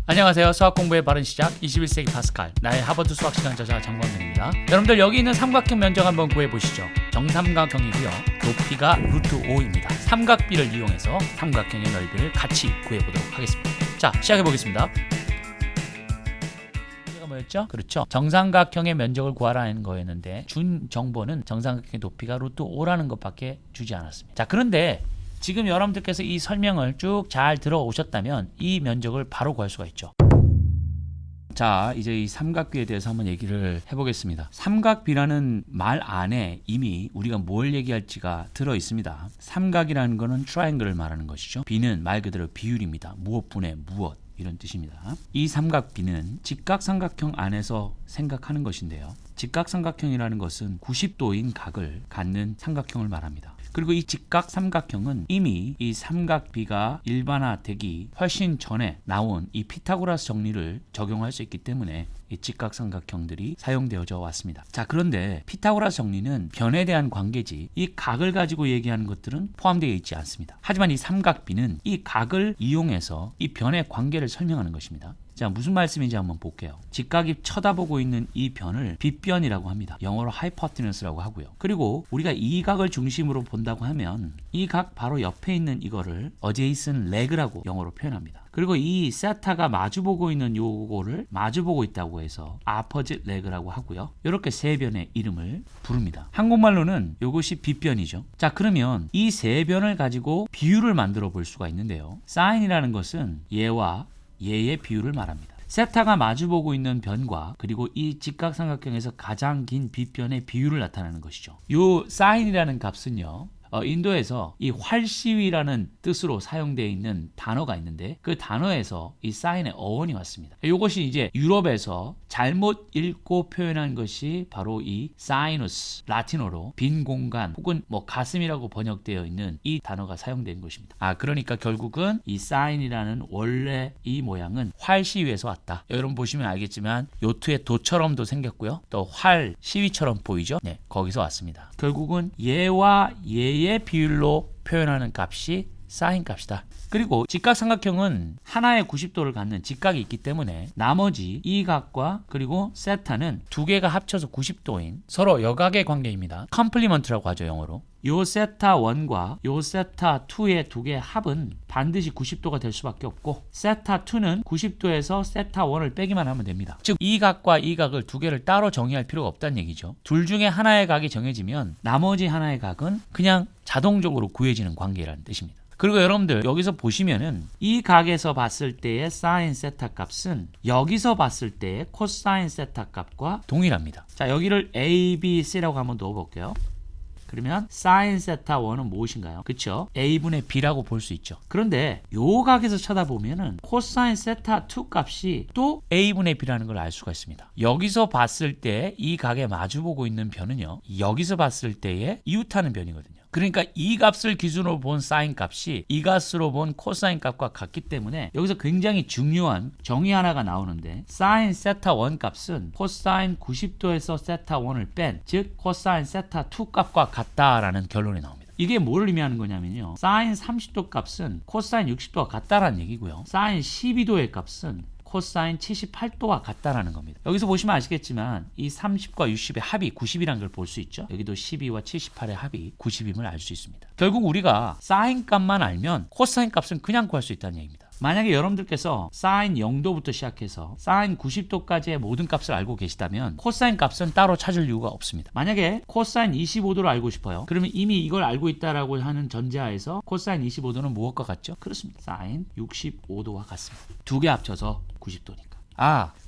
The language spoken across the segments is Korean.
안녕하세요. 수학 공부의 바른 시작 21세기 파스칼 나의 하버드 수학 시간 저자 장광근입니다. 여러분들 여기 있는 삼각형 면적 한번 구해보시죠. 정삼각형이고요. 높이가 루트 5입니다. 삼각비를 이용해서 삼각형의 넓이를 같이 구해보도록 하겠습니다. 자, 시작해보겠습니다. 뭐였죠? 그렇죠. 정삼각형의 면적을 구하라는 거였는데 준 정보는 정삼각형의 높이가 루트 5라는 것밖에 주지 않았습니다. 자, 그런데 지금 여러분들께서 이 설명을 쭉 잘 들어오셨다면 이 면적을 바로 구할 수가 있죠. 자, 이제 이 삼각비에 대해서 한번 얘기를 해보겠습니다. 삼각비라는 말 안에 이미 우리가 뭘 얘기할지가 들어 있습니다. 삼각이라는 거는 트라이앵글을 말하는 것이죠. 비는 말 그대로 비율입니다. 무엇분의 무엇 이런 뜻입니다. 이 삼각비는 직각삼각형 안에서 생각하는 것인데요. 직각삼각형이라는 것은 90도인 각을 갖는 삼각형을 말합니다. 그리고 이 직각삼각형은 이미 이 삼각비가 일반화되기 훨씬 전에 나온 이 피타고라스 정리를 적용할 수 있기 때문에 이 직각삼각형들이 사용되어져 왔습니다. 자, 그런데 피타고라스 정리는 변에 대한 관계지 이 각을 가지고 얘기하는 것들은 포함되어 있지 않습니다. 하지만 이 삼각비는 이 각을 이용해서 이 변의 관계를 설명하는 것입니다. 자, 무슨 말씀인지 한번 볼게요. 직각이 쳐다보고 있는 이 변을 빗변이라고 합니다. 영어로 hypotenuse라고 하고요. 그리고 우리가 이 각을 중심으로 본다고 하면 이 각 바로 옆에 있는 이거를 adjacent leg라고 영어로 표현합니다. 그리고 이 세타가 마주보고 있는 요거를 마주보고 있다고 해서 opposite leg라고 하고요. 이렇게 세 변의 이름을 부릅니다. 한국말로는 이것이 빗변이죠. 자, 그러면 이 세 변을 가지고 비율을 만들어 볼 수가 있는데요. sine이라는 것은 얘와 얘의 비율을 말합니다. 세타가 마주보고 있는 변과 그리고 이 직각삼각형에서 가장 긴 빗변의 비율을 나타내는 것이죠. 이 sine이라는 값은요. 인도에서 이 활시위라는 뜻으로 사용되어 있는 단어가 있는데 그 단어에서 이 사인의 어원이 왔습니다. 이것이 이제 유럽에서 잘못 읽고 표현한 것이 바로 이 사이누스, 라틴어로 빈 공간 혹은 뭐 가슴이라고 번역되어 있는 이 단어가 사용된 것입니다. 그러니까 결국은 이 사인이라는 원래 이 모양은 활시위에서 왔다. 여러분 보시면 알겠지만 요트의 도처럼도 생겼고요. 또 활, 시위처럼 보이죠? 네, 거기서 왔습니다. 결국은 얘와 얘의 비율로 표현하는 값이 사인 값이다. 그리고 직각삼각형은 하나의 90도를 갖는 직각이 있기 때문에 나머지 이 각과 그리고 세타는 두 개가 합쳐서 90도인 서로 여각의 관계입니다. 컴플리먼트라고 하죠, 영어로. 요 세타 1과 요 세타 2의 두 개의 합은 반드시 90도가 될 수밖에 없고 세타 2는 90도에서 세타 1을 빼기만 하면 됩니다. 즉 이 각과 이 각을 두 개를 따로 정의할 필요가 없다는 얘기죠. 둘 중에 하나의 각이 정해지면 나머지 하나의 각은 그냥 자동적으로 구해지는 관계라는 뜻입니다. 그리고 여러분들 여기서 보시면은 이 각에서 봤을 때의 사인 세타 값은 여기서 봤을 때의 코사인 세타 값과 동일합니다. 자, 여기를 A, B, C라고 한번 넣어볼게요. 그러면 사인 세타 1은 무엇인가요? 그쵸? A분의 B라고 볼 수 있죠. 그런데 요 각에서 쳐다보면은 코사인 세타 2 값이 또 A분의 B라는 걸 알 수가 있습니다. 여기서 봤을 때 이 각에 마주보고 있는 변은요. 여기서 봤을 때의 이웃하는 변이거든요. 그러니까 이 값을 기준으로 본 사인 값이 이 값으로 본 코사인 값과 같기 때문에 여기서 굉장히 중요한 정의 하나가 나오는데 사인 세타 1 값은 코사인 90도에서 세타 1을 뺀 즉 코사인 세타 2 값과 같다라는 결론이 나옵니다. 이게 뭘 의미하는 거냐면요. 사인 30도 값은 코사인 60도와 같다라는 얘기고요. 사인 12도의 값은 코사인 78도와 같다라는 겁니다. 여기서 보시면 아시겠지만 이 30과 60의 합이 90이라는 걸 볼 수 있죠. 여기도 12와 78의 합이 90임을 알 수 있습니다. 결국 우리가 사인 값만 알면 코사인 값은 그냥 구할 수 있다는 얘기입니다. 만약에 여러분들께서 사인 0도부터 시작해서 사인 90도까지의 모든 값을 알고 계시다면 코사인 값은 따로 찾을 이유가 없습니다. 만약에 코사인 25도를 알고 싶어요. 그러면 이미 이걸 알고 있다라고 하는 전제하에서 코사인 25도는 무엇과 같죠? 그렇습니다. 사인 65도와 같습니다. 두 개 합쳐서 90도니까.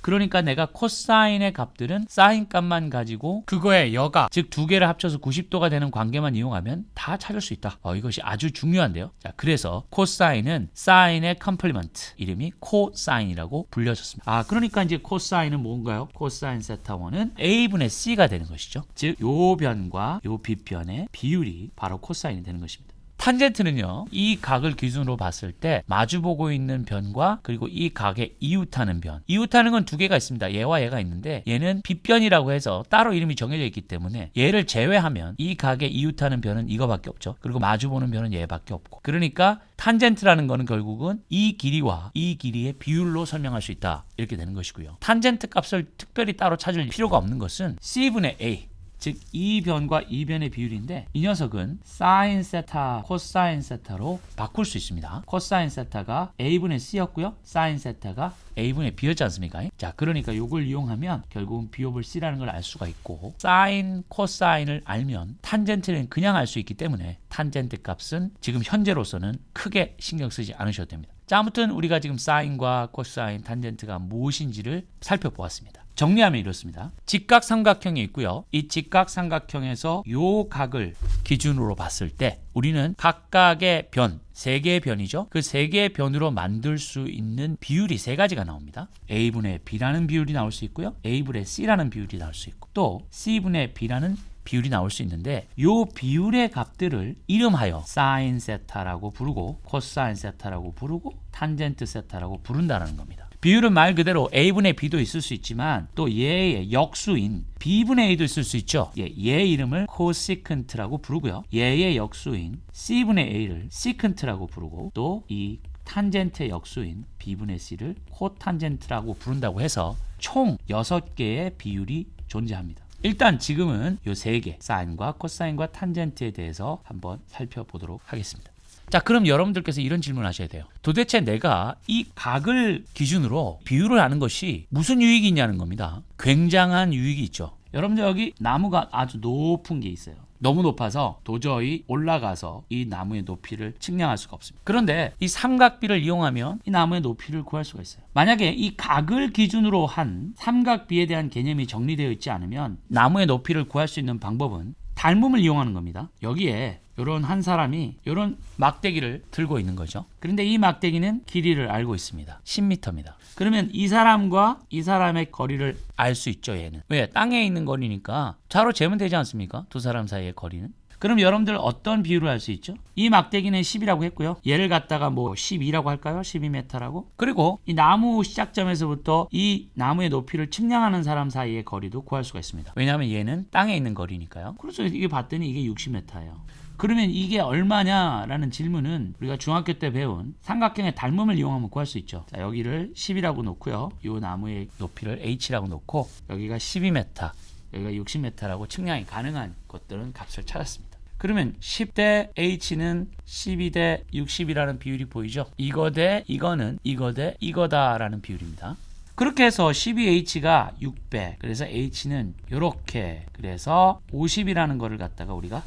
그러니까 내가 코사인의 값들은 사인 값만 가지고 그거의 여각, 즉 두 개를 합쳐서 90도가 되는 관계만 이용하면 다 찾을 수 있다. 이것이 아주 중요한데요. 자, 그래서 코사인은 사인의 컴플리먼트, 이름이 코사인이라고 불려졌습니다. 그러니까 이제 코사인은 뭔가요? 코사인 세타 1은 A분의 C가 되는 것이죠. 즉, 요 변과 요 빗변의 비율이 바로 코사인이 되는 것입니다. 탄젠트는요, 이 각을 기준으로 봤을 때 마주보고 있는 변과 그리고 이 각에 이웃하는 변. 이웃하는 건 두 개가 있습니다. 얘와 얘가 있는데 얘는 빗변이라고 해서 따로 이름이 정해져 있기 때문에 얘를 제외하면 이 각에 이웃하는 변은 이거밖에 없죠. 그리고 마주보는 변은 얘밖에 없고. 그러니까 탄젠트라는 거는 결국은 이 길이와 이 길이의 비율로 설명할 수 있다. 이렇게 되는 것이고요. 탄젠트 값을 특별히 따로 찾을 필요가 없는 것은 C분의 A, 즉 이 변과 이 변의 비율인데 이 녀석은 사인 세타, 코사인 세타로 바꿀 수 있습니다. 코사인 세타가 A분의 C였고요. 사인 세타가 A분의 B였지 않습니까? 자, 그러니까 이걸 이용하면 결국은 B 오브 C라는 걸 알 수가 있고, 사인, 코사인을 알면 탄젠트는 그냥 알 수 있기 때문에 탄젠트 값은 지금 현재로서는 크게 신경 쓰지 않으셔도 됩니다. 자, 아무튼 우리가 지금 사인과 코사인, 탄젠트가 무엇인지를 살펴보았습니다. 정리하면 이렇습니다. 직각삼각형이 있고요. 이 직각삼각형에서 요 각을 기준으로 봤을 때 우리는 각각의 변, 세 개의 변이죠. 그 세 개의 변으로 만들 수 있는 비율이 세 가지가 나옵니다. A분의 B라는 비율이 나올 수 있고요. A분의 C라는 비율이 나올 수 있고, 또 C분의 B라는 비율이 나올 수 있는데, 요 비율의 값들을 이름하여 사인 세타라고 부르고 코사인 세타라고 부르고 탄젠트 세타라고 부른다는 겁니다. 비율은 말 그대로 A분의 B도 있을 수 있지만 또 얘의 역수인 B분의 A도 있을 수 있죠. 얘 이름을 코시컨트라고 부르고요. 얘의 역수인 C분의 A를 시컨트라고 부르고, 또 이 탄젠트의 역수인 B분의 C를 코탄젠트라고 부른다고 해서 총 6개의 비율이 존재합니다. 일단 지금은 요 3개, 사인과 코사인과 탄젠트에 대해서 한번 살펴보도록 하겠습니다. 자, 그럼 여러분들께서 이런 질문을 하셔야 돼요. 도대체 내가 이 각을 기준으로 비율을 하는 것이 무슨 유익이 있냐는 겁니다. 굉장한 유익이 있죠. 여러분들 여기 나무가 아주 높은 게 있어요. 너무 높아서 도저히 올라가서 이 나무의 높이를 측량할 수가 없습니다. 그런데 이 삼각비를 이용하면 이 나무의 높이를 구할 수가 있어요. 만약에 이 각을 기준으로 한 삼각비에 대한 개념이 정리되어 있지 않으면 나무의 높이를 구할 수 있는 방법은 닮음을 이용하는 겁니다. 여기에 이런 한 사람이 이런 막대기를 들고 있는 거죠. 그런데 이 막대기는 길이를 알고 있습니다. 10m입니다. 그러면 이 사람과 이 사람의 거리를 알 수 있죠, 얘는. 왜? 땅에 있는 거리니까 자로 재면 되지 않습니까? 두 사람 사이의 거리는. 그럼 여러분들 어떤 비율을 알 수 있죠? 이 막대기는 10이라고 했고요. 얘를 갖다가 뭐 12라고 할까요? 12m라고. 그리고 이 나무 시작점에서부터 이 나무의 높이를 측량하는 사람 사이의 거리도 구할 수가 있습니다. 왜냐하면 얘는 땅에 있는 거리니까요. 그래서 이게 봤더니 이게 60m예요. 그러면 이게 얼마냐라는 질문은 우리가 중학교 때 배운 삼각형의 닮음을 이용하면 구할 수 있죠. 자, 여기를 10이라고 놓고요. 이 나무의 높이를 h라고 놓고 여기가 12m, 여기가 60m라고 측량이 가능한 것들은 값을 찾았습니다. 그러면 10대 h는 12대 60이라는 비율이 보이죠? 이거 대 이거는 이거 대 이거다라는 비율입니다. 그렇게 해서 12h가 6배, 그래서 h는 이렇게, 그래서 50이라는 거를 갖다가 우리가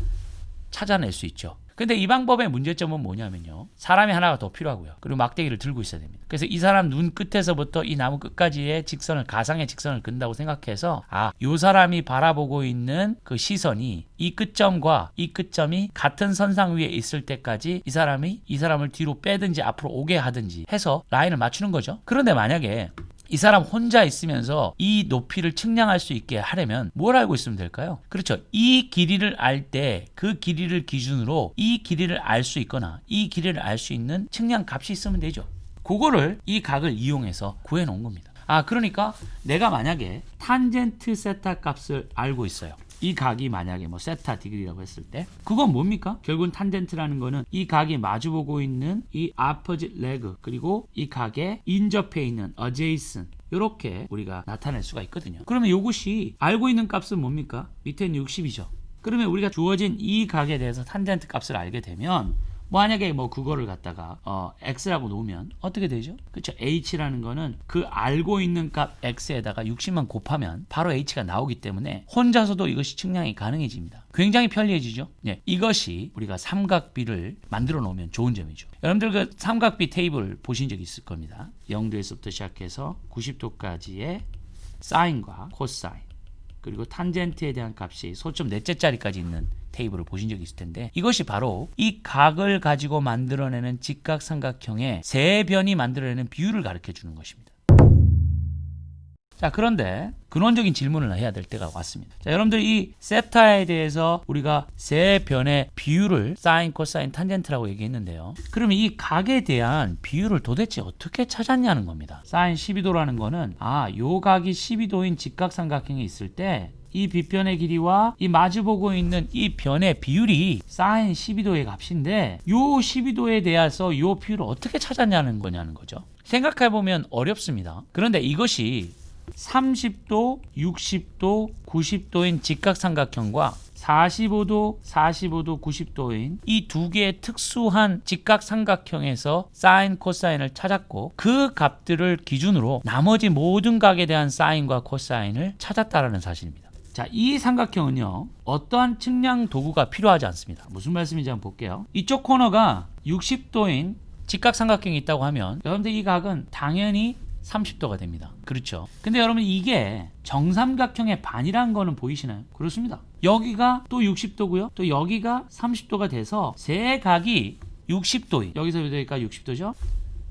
찾아낼 수 있죠. 근데 이 방법의 문제점은 뭐냐면요, 사람이 하나가 더 필요하고요. 그리고 막대기를 들고 있어야 됩니다. 그래서 이 사람 눈 끝에서부터 이 나무 끝까지의 직선을, 가상의 직선을 그린다고 생각해서, 요 사람이 바라보고 있는 그 시선이 이 끝점과 이 끝점이 같은 선상 위에 있을 때까지 이 사람을 뒤로 빼든지 앞으로 오게 하든지 해서 라인을 맞추는 거죠. 그런데 만약에 이 사람 혼자 있으면서 이 높이를 측량할 수 있게 하려면 뭘 알고 있으면 될까요? 그렇죠. 이 길이를 알 때 그 길이를 기준으로 이 길이를 알 수 있거나 이 길이를 알 수 있는 측량 값이 있으면 되죠. 그거를 이 각을 이용해서 구해 놓은 겁니다. 그러니까 내가 만약에 탄젠트 세타 값을 알고 있어요. 이 각이 만약에 뭐 세타 디그리라고 했을 때 그건 뭡니까? 결국은 탄젠트라는 거는 이 각이 마주보고 있는 이 opposite leg, 그리고 이 각에 인접해 있는 adjacent, 이렇게 우리가 나타낼 수가 있거든요. 그러면 이것이 알고 있는 값은 뭡니까? 밑에는 60이죠. 그러면 우리가 주어진 이 각에 대해서 탄젠트 값을 알게 되면 만약에 뭐 그거를 갖다가 x라고 놓으면 어떻게 되죠? 그렇죠. h라는 거는 그 알고 있는 값 x에다가 60만 곱하면 바로 h가 나오기 때문에 혼자서도 이것이 측량이 가능해집니다. 굉장히 편리해지죠. 네, 이것이 우리가 삼각비를 만들어 놓으면 좋은 점이죠. 여러분들 그 삼각비 테이블 보신 적 있을 겁니다. 0도에서부터 시작해서 90도까지의 사인과 코사인, 그리고 탄젠트에 대한 값이 소점 넷째짜리까지 있는 테이블을 보신 적이 있을 텐데, 이것이 바로 이 각을 가지고 만들어내는 직각삼각형의 세 변이 만들어내는 비율을 가르쳐 주는 것입니다. 자, 그런데 근원적인 질문을 해야 될 때가 왔습니다. 자, 여러분들 이 세타에 대해서 우리가 세 변의 비율을 사인, 코사인, 탄젠트라고 얘기했는데요. 그러면 이 각에 대한 비율을 도대체 어떻게 찾았냐는 겁니다. 사인 12도라는 거는 요 각이 12도인 직각삼각형이 있을 때 이 빗변의 길이와 이 마주보고 있는 이 변의 비율이 사인 12도의 값인데 요 12도에 대해서 요 비율을 어떻게 찾았냐는 거죠. 생각해보면 어렵습니다. 그런데 이것이 30도, 60도, 90도인 직각삼각형과 45도, 45도, 90도인 이 두 개의 특수한 직각삼각형에서 사인, 코사인을 찾았고 그 값들을 기준으로 나머지 모든 각에 대한 사인과 코사인을 찾았다라는 사실입니다. 자, 이 삼각형은요, 어떠한 측량 도구가 필요하지 않습니다. 무슨 말씀인지 한번 볼게요. 이쪽 코너가 60도인 직각삼각형이 있다고 하면 여러분들 이 각은 당연히 30도가 됩니다. 그렇죠? 근데 여러분 이게 정삼각형의 반이라는 거는 보이시나요? 그렇습니다. 여기가 또 60도고요. 또 여기가 30도가 돼서 세 각이 60도인, 여기서 여기까지 60도죠?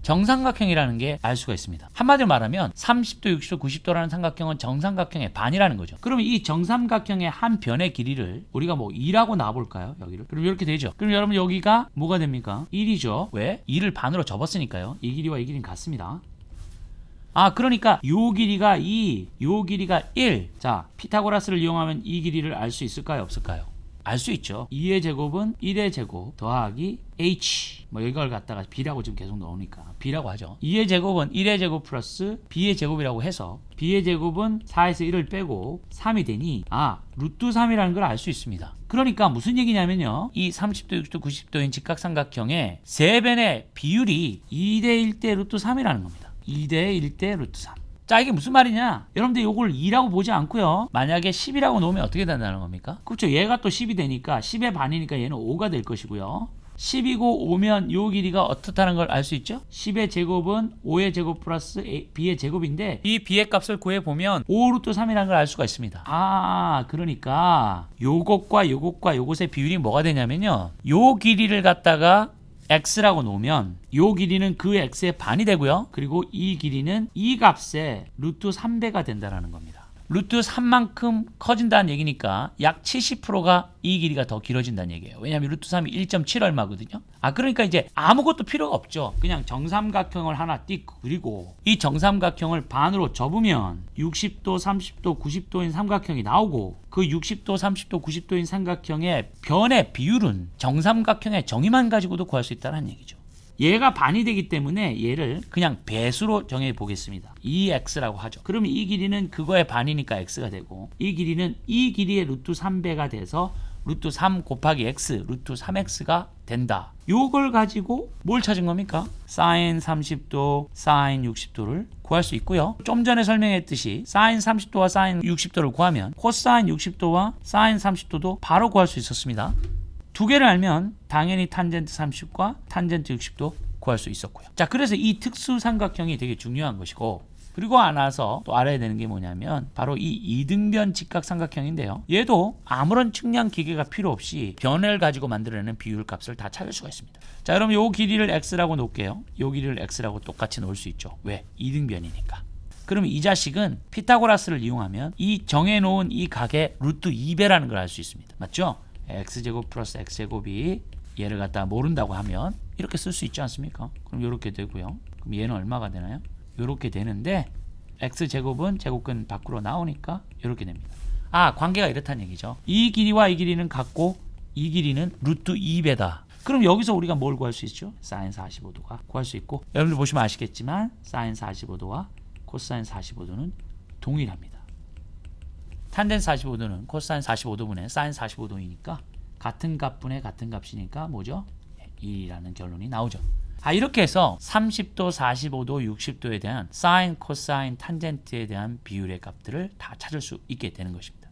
정삼각형이라는 게 알 수가 있습니다. 한마디로 말하면 30도, 60도, 90도라는 삼각형은 정삼각형의 반이라는 거죠. 그러면 이 정삼각형의 한 변의 길이를 우리가 뭐 2라고 놔볼까요? 여기를. 그럼 이렇게 되죠. 그럼 여러분 여기가 뭐가 됩니까? 1이죠. 왜? 2를 반으로 접었으니까요. 이 길이와 이 길이는 같습니다. 그러니까 요 길이가 2, 요 길이가 1. 자, 피타고라스를 이용하면 이 길이를 알 수 있을까요? 없을까요? 알 수 있죠. 2의 제곱은 1의 제곱 더하기 h, 뭐 이걸 갖다가 b라고 지금 계속 넣으니까 b라고 하죠. 2의 제곱은 1의 제곱 플러스 b의 제곱이라고 해서 b의 제곱은 4에서 1을 빼고 3이 되니 루트 3이라는 걸 알 수 있습니다. 그러니까 무슨 얘기냐면요, 이 30도, 60도, 90도인 직각삼각형의 세 변의 비율이 2대 1대 루트 3이라는 겁니다. 2대 1대 루트 3. 자, 이게 무슨 말이냐? 여러분들 이걸 2라고 보지 않고요, 만약에 10이라고 놓으면 어떻게 된다는 겁니까? 그렇죠. 얘가 또 10이 되니까 10의 반이니까 얘는 5가 될 것이고요. 10이고 5면 요 길이가 어떻다는 걸 알 수 있죠? 10의 제곱은 5의 제곱 플러스 b의 제곱인데 이 b의 값을 구해보면 5 루트 3이라는 걸 알 수가 있습니다. 그러니까 요것과 요것과 요것의 비율이 뭐가 되냐면요, 요 길이를 갖다가 x라고 놓으면 요 길이는 그 x의 반이 되고요. 그리고 이 길이는 이 값의 루트 3배가 된다는 겁니다. 루트 3만큼 커진다는 얘기니까 약 70%가 이 길이가 더 길어진다는 얘기예요. 왜냐하면 루트 3이 1.7 얼마거든요. 그러니까 이제 아무것도 필요가 없죠. 그냥 정삼각형을 하나 띡 그리고 이 정삼각형을 반으로 접으면 60도, 30도, 90도인 삼각형이 나오고 그 60도, 30도, 90도인 삼각형의 변의 비율은 정삼각형의 정의만 가지고도 구할 수 있다는 얘기죠. 얘가 반이 되기 때문에 얘를 그냥 배수로 정해 보겠습니다. 2x라고 하죠. 그러면 이 길이는 그거의 반이니까 x가 되고 이 길이는 이 길이의 루트 3배가 돼서 루트 3 곱하기 x, 루트 3x가 된다. 요걸 가지고 뭘 찾은 겁니까? 사인 30도, 사인 60도를 구할 수 있고요. 좀 전에 설명했듯이 사인 30도와 사인 60도를 구하면 코사인 60도와 사인 30도도 바로 구할 수 있었습니다. 두 개를 알면 당연히 탄젠트 30과 탄젠트 60도 구할 수 있었고요. 자, 그래서 이 특수 삼각형이 되게 중요한 것이고, 그리고 알아서 또 알아야 되는 게 뭐냐면 바로 이 이등변 직각삼각형인데요. 얘도 아무런 측량 기계가 필요 없이 변을 가지고 만들어내는 비율 값을 다 찾을 수가 있습니다. 자, 그럼 요 길이를 x라고 놓을게요. 요 길이를 x라고 똑같이 놓을 수 있죠. 왜? 이등변이니까. 그럼 이 자식은 피타고라스를 이용하면 이 정해놓은 이 각의 루트 2배라는 걸 알 수 있습니다. 맞죠? x제곱 플러스 x제곱이 얘를 갖다 모른다고 하면 이렇게 쓸 수 있지 않습니까? 그럼 이렇게 되고요. 그럼 얘는 얼마가 되나요? 이렇게 되는데 x제곱은 제곱근 밖으로 나오니까 이렇게 됩니다. 관계가 이렇다는 얘기죠. 이 길이와 이 길이는 같고 이 길이는 루트 2배다. 그럼 여기서 우리가 뭘 구할 수 있죠? 사인 45도가 구할 수 있고, 여러분들 보시면 아시겠지만 사인 45도와 코사인 45도는 동일합니다. 탄젠트 45도는 코사인 45도분의 사인 45도이니까 같은 값분의 같은 값이니까 뭐죠? 2라는 결론이 나오죠. 이렇게 해서 30도, 45도, 60도에 대한 사인, 코사인, 탄젠트에 대한 비율의 값들을 다 찾을 수 있게 되는 것입니다.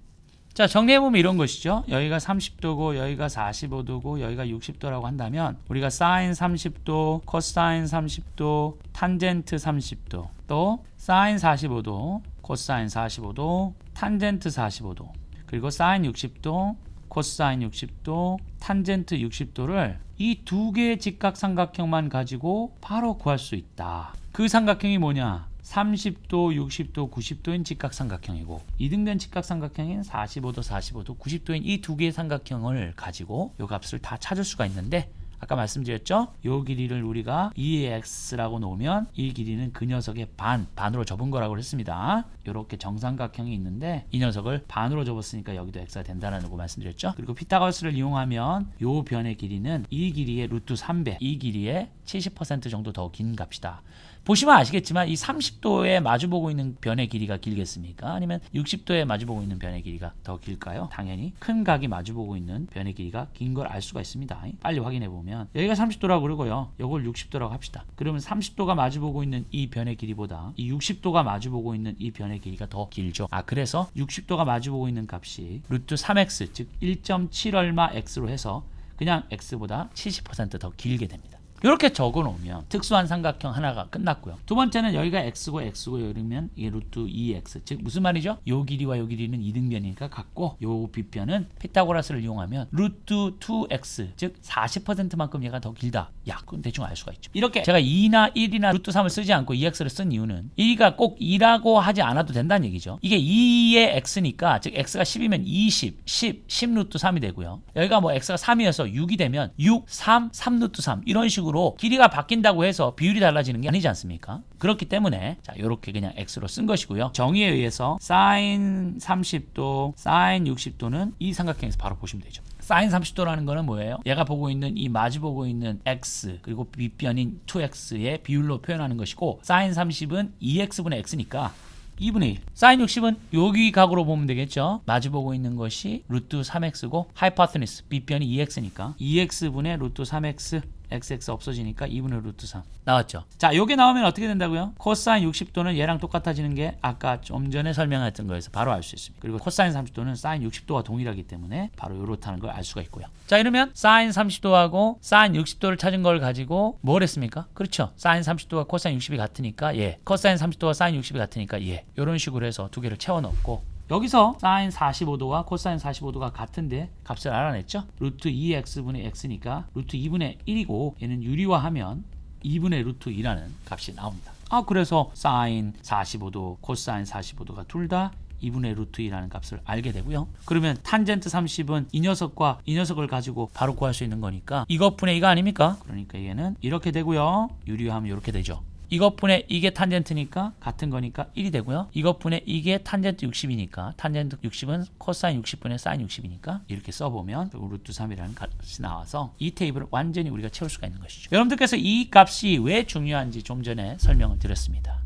자, 정리해보면 이런 것이죠. 여기가 30도고 여기가 45도고 여기가 60도라고 한다면 우리가 사인 30도, 코사인 30도, 탄젠트 30도, 또 사인 45도, 코사인 45도, 탄젠트 45도, 그리고 사인 60도, 코사인 60도, 탄젠트 60도를 이 두 개의 직각삼각형만 가지고 바로 구할 수 있다. 그 삼각형이 뭐냐? 30도, 60도, 90도인 직각삼각형이고 이등변 직각삼각형인 45도, 45도, 90도인 이 두 개의 삼각형을 가지고 이 값을 다 찾을 수가 있는데 아까 말씀드렸죠? 이 길이를 우리가 2x라고 놓으면 이 길이는 그 녀석의 반으로 접은 거라고 했습니다. 이렇게 정삼각형이 있는데 이 녀석을 반으로 접었으니까 여기도 x가 된다는 거 말씀드렸죠? 그리고 피타고라스를 이용하면 이 변의 길이는 이 길이의 루트 3배, 이 길이의 70% 정도 더 긴 값이다. 보시면 아시겠지만 이 30도에 마주보고 있는 변의 길이가 길겠습니까? 아니면 60도에 마주보고 있는 변의 길이가 더 길까요? 당연히 큰 각이 마주보고 있는 변의 길이가 긴 걸 알 수가 있습니다. 빨리 확인해 보면 여기가 30도라고 그러고요. 이걸 60도라고 합시다. 그러면 30도가 마주보고 있는 이 변의 길이보다 이 60도가 마주보고 있는 이 변의 길이가 더 길죠. 그래서 60도가 마주보고 있는 값이 루트 3x 즉 1.7 얼마 x로 해서 그냥 x보다 70% 더 길게 됩니다. 이렇게 적어 놓으면 특수한 삼각형 하나가 끝났고요. 두 번째는 여기가 x고 이러면 이게 루트 2x 즉 무슨 말이죠? 요 길이와 요 길이는 이등변이니까 같고 요 빗변은 피타고라스를 이용하면 루트 2x 즉 40%만큼 얘가 더 길다. 그건 대충 알 수가 있죠. 이렇게 제가 2나 1이나 루트 3을 쓰지 않고 2x를 쓴 이유는 2가 꼭 2라고 하지 않아도 된다는 얘기죠. 이게 2의 x니까 즉 x가 10이면 20, 10 루트 3이 되고요. 여기가 뭐 x가 3이어서 6이 되면 6, 3 루트 3 이런 식으로 길이가 바뀐다고 해서 비율이 달라지는 게 아니지 않습니까? 그렇기 때문에 자 이렇게 그냥 x로 쓴 것이고요. 정의에 의해서 sin 30도, sin 60도는 이 삼각형에서 바로 보시면 되죠. sin 30도라는 거는 뭐예요? 얘가 보고 있는 이 마주 보고 있는 x 그리고 밑변인 2x의 비율로 표현하는 것이고 sin 30은 2x분의 x니까 2분의 1. sin 60은 여기 각으로 보면 되겠죠. 마주보고 있는 것이 루트 3x고 하이포테니스 밑변이 2x니까 2x분의 루트 3x xx 없어지니까 2분의 루트 3 나왔죠. 자, 요게 나오면 어떻게 된다고요? 코사인 60도는 얘랑 똑같아지는 게 아까 좀 전에 설명했던 거에서 바로 알 수 있습니다. 그리고 코사인 30도는 사인 60도와 동일하기 때문에 바로 요렇다는 걸 알 수가 있고요. 자, 이러면 사인 30도하고 사인 60도를 찾은 걸 가지고 뭘 했습니까? 그렇죠. 사인 30도와 코사인 60이 같으니까 코사인 30도와 사인 60이 같으니까 요런 식으로 해서 두 개를 채워 넣고 여기서 사인 45도와 코사인 45도가 같은데 값을 알아냈죠? 루트 2x분의 x니까 루트 2분의 1이고 얘는 유리화하면 2분의 루트 2라는 값이 나옵니다. 그래서 사인 45도, 코사인 45도가 둘 다 2분의 루트 2라는 값을 알게 되고요. 그러면 탄젠트 30은 이 녀석과 이 녀석을 가지고 바로 구할 수 있는 거니까 이것분의 이거 아닙니까? 그러니까 얘는 이렇게 되고요. 유리화하면 이렇게 되죠. 이것분의 이게 탄젠트니까 같은 거니까 1이 되고요. 이것분의 이게 탄젠트 60이니까 탄젠트 60은 코사인 60분의 사인 60이니까 이렇게 써보면 루트 3이라는 값이 나와서 이 테이블을 완전히 우리가 채울 수가 있는 것이죠. 여러분들께서 이 값이 왜 중요한지 좀 전에 설명을 드렸습니다.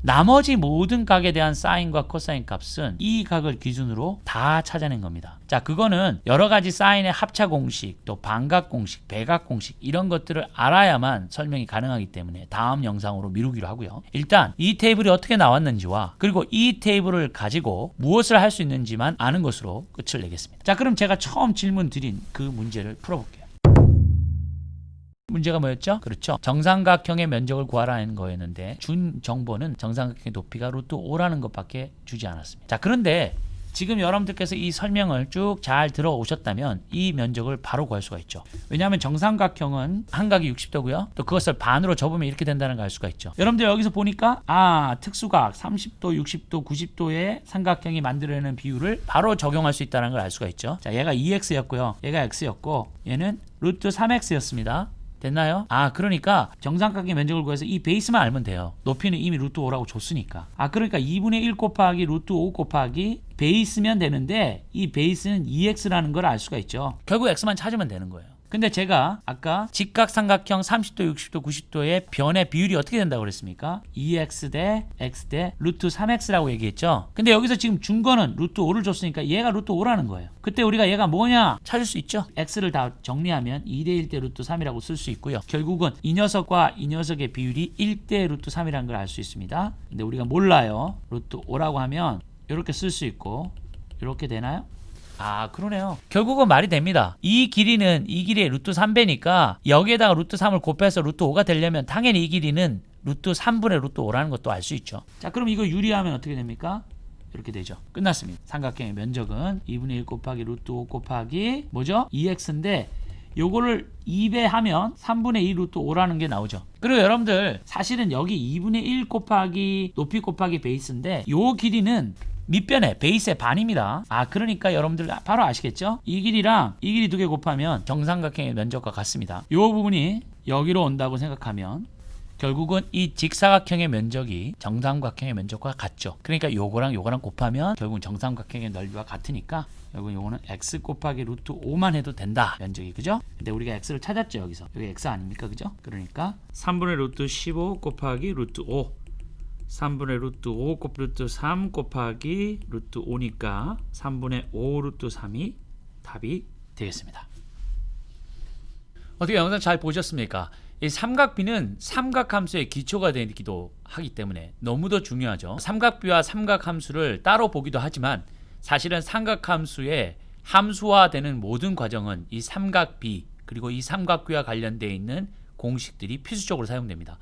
나머지 모든 각에 대한 사인과 코사인 값은 이 각을 기준으로 다 찾아낸 겁니다. 자, 그거는 여러 가지 사인의 합차 공식, 또 반각 공식, 배각 공식 이런 것들을 알아야만 설명이 가능하기 때문에 다음 영상으로 미루기로 하고요. 일단 이 테이블이 어떻게 나왔는지와 그리고 이 테이블을 가지고 무엇을 할 수 있는지만 아는 것으로 끝을 내겠습니다. 자, 그럼 제가 처음 질문 드린 그 문제를 풀어볼게요. 문제가 뭐였죠? 그렇죠. 정삼각형의 면적을 구하라는 거였는데 준 정보는 정삼각형의 높이가 루트 5라는 것밖에 주지 않았습니다. 자, 그런데 지금 여러분들께서 이 설명을 쭉 잘 들어오셨다면 이 면적을 바로 구할 수가 있죠. 왜냐하면 정삼각형은 한 각이 60도고요. 또 그것을 반으로 접으면 이렇게 된다는 걸 알 수가 있죠. 여러분들 여기서 보니까 특수각 30도, 60도, 90도의 삼각형이 만들어내는 비율을 바로 적용할 수 있다는 걸 알 수가 있죠. 자, 얘가 2x였고요. 얘가 x였고 얘는 루트 3x였습니다. 됐나요? 그러니까 정삼각형의 면적을 구해서 이 베이스만 알면 돼요. 높이는 이미 루트 5라고 줬으니까. 그러니까 2분의 1 곱하기 루트 5 곱하기 베이스면 되는데 이 베이스는 2x라는 걸 알 수가 있죠. 결국 x만 찾으면 되는 거예요. 근데 제가 아까 직각삼각형 30도, 60도, 90도의 변의 비율이 어떻게 된다고 그랬습니까? 2x 대 x 대 루트 3x라고 얘기했죠. 근데 여기서 지금 준 거는 루트 5를 줬으니까 얘가 루트 5라는 거예요. 그때 우리가 얘가 뭐냐 찾을 수 있죠. x를 다 정리하면 2대 1대 루트 3이라고 쓸 수 있고요. 결국은 이 녀석과 이 녀석의 비율이 1대 루트 3이라는 걸 알 수 있습니다. 근데 우리가 몰라요. 루트 5라고 하면 이렇게 쓸 수 있고 이렇게 되나요? 그러네요. 결국은 말이 됩니다. 이 길이는 이 길이의 루트 3배니까 여기에다가 루트 3을 곱해서 루트 5가 되려면 당연히 이 길이는 루트 3분의 루트 5라는 것도 알 수 있죠. 자, 그럼 이거 유리하면 어떻게 됩니까? 이렇게 되죠. 끝났습니다. 삼각형의 면적은 2분의 1 곱하기 루트 5 곱하기 뭐죠? 2x인데 요거를 2배하면 3분의 2 루트 5라는 게 나오죠. 그리고 여러분들 사실은 여기 2분의 1 곱하기 높이 곱하기 베이스인데 요 길이는 밑변의 베이스의 반입니다. 그러니까 여러분들 바로 아시겠죠? 이 길이랑 이 길이 두 개 곱하면 정삼각형의 면적과 같습니다. 요 부분이 여기로 온다고 생각하면 결국은 이 직사각형의 면적이 정삼각형의 면적과 같죠. 그러니까 요거랑 요거랑 곱하면 결국은 정삼각형의 넓이와 같으니까 결국은 요거는 x 곱하기 루트 5만 해도 된다. 면적이, 그죠? 근데 우리가 x를 찾았죠. 여기서 여기 x 아닙니까? 그죠? 그러니까 3분의 루트 15 곱하기 루트 5 3분의 루트 5 곱하기 루트 3 곱하기 루트 5니까 3분의 5 루트 3이 답이 되겠습니다. 어떻게 영상 잘 보셨습니까? 이 삼각비는 삼각함수의 기초가 되기도 하기 때문에 너무도 중요하죠. 삼각비와 삼각함수를 따로 보기도 하지만 사실은 삼각함수의 함수화되는 모든 과정은 이 삼각비 그리고 이 삼각비와 관련되어 있는 공식들이 필수적으로 사용됩니다.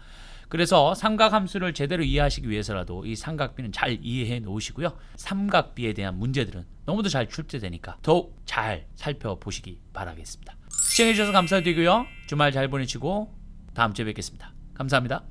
그래서 삼각함수를 제대로 이해하시기 위해서라도 이 삼각비는 잘 이해해 놓으시고요. 삼각비에 대한 문제들은 너무도 잘 출제되니까 더욱 잘 살펴보시기 바라겠습니다. 시청해주셔서 감사드리고요. 주말 잘 보내시고 다음 주에 뵙겠습니다. 감사합니다.